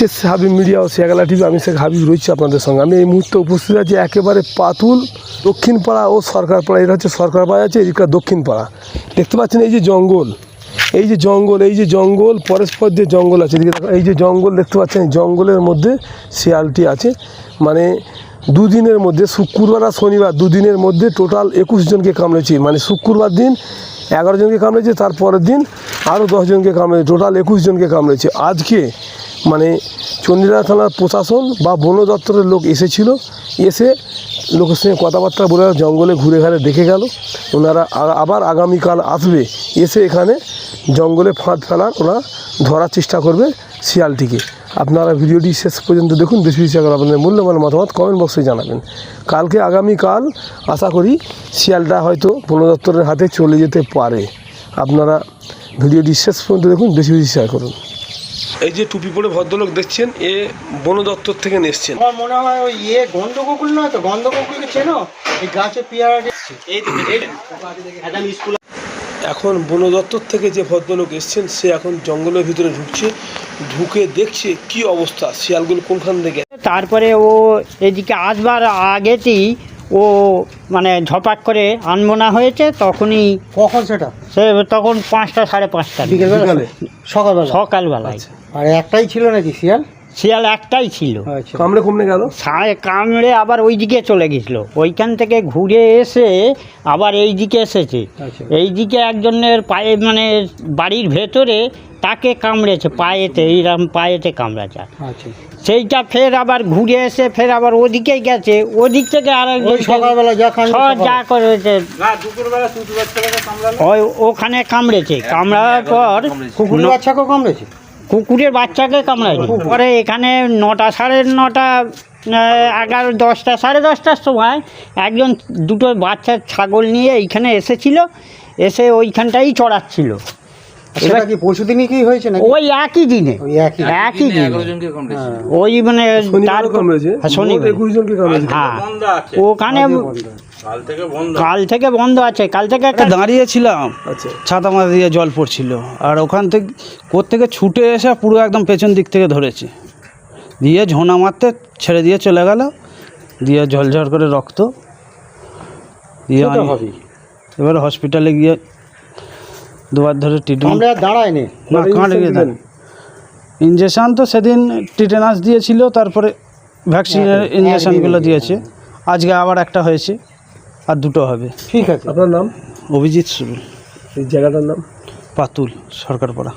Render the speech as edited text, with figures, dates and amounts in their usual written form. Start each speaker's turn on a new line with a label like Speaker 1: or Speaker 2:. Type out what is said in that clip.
Speaker 1: দেখছে হাবিব মিডিয়া ও শেখালা টিভি। আমি শেখ হাবিব রয়েছি আপনাদের সঙ্গে। আমি এই মুহূর্তে উপস্থিত আছি একেবারে পাতুল দক্ষিণপাড়া ও সরকারপাড়া। এটা হচ্ছে সরকারপাড়া আছে, এদিকটা দক্ষিণপাড়া। দেখতে পাচ্ছেন এই যে জঙ্গল, এই যে জঙ্গল, এই যে জঙ্গল, পরস্পর যে জঙ্গল আছে, এদিকে এই যে জঙ্গল দেখতে পাচ্ছেন, জঙ্গলের মধ্যে শিয়ালটি আছে। মানে দুদিনের মধ্যে, শুক্রবার আর শনিবার দুদিনের মধ্যে টোটাল 21 জনকে কামড়েছে। মানে শুক্রবার দিন 11 জনকে কামড়েছে, তারপরের দিন আরও 10 জনকে কামড়েছে, টোটাল 21 জনকে কামড়েছে। আজকে মানে চন্ডীরা থানার প্রশাসন বা বন দপ্তরের লোক এসেছিল, এসে লোকের সঙ্গে কথাবার্তা বলে জঙ্গলে ঘুরে ঘাড়ে দেখে গেল। ওনারা আবার আগামীকাল আসবে, এসে এখানে জঙ্গলে ফাঁদ ফেলার ওরা ধরার চেষ্টা করবে শিয়ালটিকে। আপনারা ভিডিওটি শেষ পর্যন্ত দেখুন, বেশি বেশি করে আপনাদের মূল্যবান মতামত কমেন্ট বক্সে জানাবেন। কালকে আগামীকাল আশা করি শিয়ালটা হয়তো বন দপ্তরের হাতে চলে যেতে পারে। আপনারা ভিডিওটি শেষ পর্যন্ত দেখুন, বেশি বেশি শেয়ার করুন। এই যে টুপি পরে ভদ্রলোক দেখছেন, এ বন দপ্তর থেকে এসছেন।
Speaker 2: আমার মনে হয় ওই গন্ধকুকুল নয় তো? গন্ধকুকুলকে চেনো? এই গাছে পেয়ারা স্কুল।
Speaker 1: এখন বন দপ্তর থেকে যে ভদ্রলোক এসছেন, সে এখন জঙ্গলের ভিতরে ঢুকছে, ঢুকে দেখছে কি অবস্থা, শিয়ালগুলো কোনখান থেকে।
Speaker 3: তারপরে ও এদিকে আসবার আগেতেই ও মানে ঝপাক করে আনমনা হয়েছে। তখনই
Speaker 2: কখন সেটা?
Speaker 3: সে তখন 5টা 5:30
Speaker 2: বিকেলবেলা?
Speaker 3: সকালবেলায়।
Speaker 2: আর একটাই ছিল নাকি শিয়াল?
Speaker 3: শিয়াল একটাই ছিল।
Speaker 1: কামড়ে কমে গেল,
Speaker 3: কামড়ে আবার ওই দিকে চলে গেছিলো। ওইখান থেকে ঘুরে এসে আবার এই দিকে এসেছে। এই দিকে একজনের পায়ে মানে বাড়ির ভেতরে তাকে কামড়েছে, পায়েতে, এইরকম পায়েতে কামড়েছে। সেইটা ফের আবার ঘুরে এসে ফের আবার ওদিকেই গেছে, ওদিক থেকে আর
Speaker 2: সকালবেলা
Speaker 3: যা করেছে ওখানে কামড়েছে। কামড়ার পর
Speaker 2: কুকুরের বাচ্চাকেও কামড়েছে।
Speaker 3: কুকুরের বাচ্চাকে কামড়ায়নি। পরে এখানে 9টা 9:30 11 10টা 10:30টার সময় একজন দুটো বাচ্চা ছাগল নিয়ে এইখানে এসেছিল, এসে ওইখানটাই চড়াচ্ছিল।
Speaker 2: এবার কি পরশুদিনই কি হয়েছে না?
Speaker 3: ওই একই দিনে, একই দিনে ওই মানে হ্যাঁ, ওখানে কাল থেকে বন্ধ আছে। কাল থেকে একটা
Speaker 4: দাঁড়িয়েছিলাম, ছাতা মাথা দিয়ে জল পড়ছিল, আর ওখান থেকে কোত্থেকে ছুটে এসে পুরো একদম পেছন দিক থেকে ধরেছে, দিয়ে ঝোনা মারতে ছেড়ে দিয়ে চলে গেল, দিয়ে ঝলঝল করে রক্ত দিয়ে এবার হসপিটালে গিয়ে দুবার ধরে ট্রিটমেন্ট।
Speaker 2: দাঁড়ায়নি
Speaker 4: না, কাঁড়ে গিয়ে দেন ইঞ্জেকশান তো সেদিন টিটেনাস দিয়েছিল, তারপরে ভ্যাকসিনের ইঞ্জেকশানগুলো দিয়েছে। আজকে আবার একটা হয়েছে, আর দুটো হবে।
Speaker 1: ঠিক আছে। আপনার নাম?
Speaker 4: অভিজিৎ সুরুল।
Speaker 1: এই জায়গাটার নাম?
Speaker 4: পাতুল, সরকারপাড়া।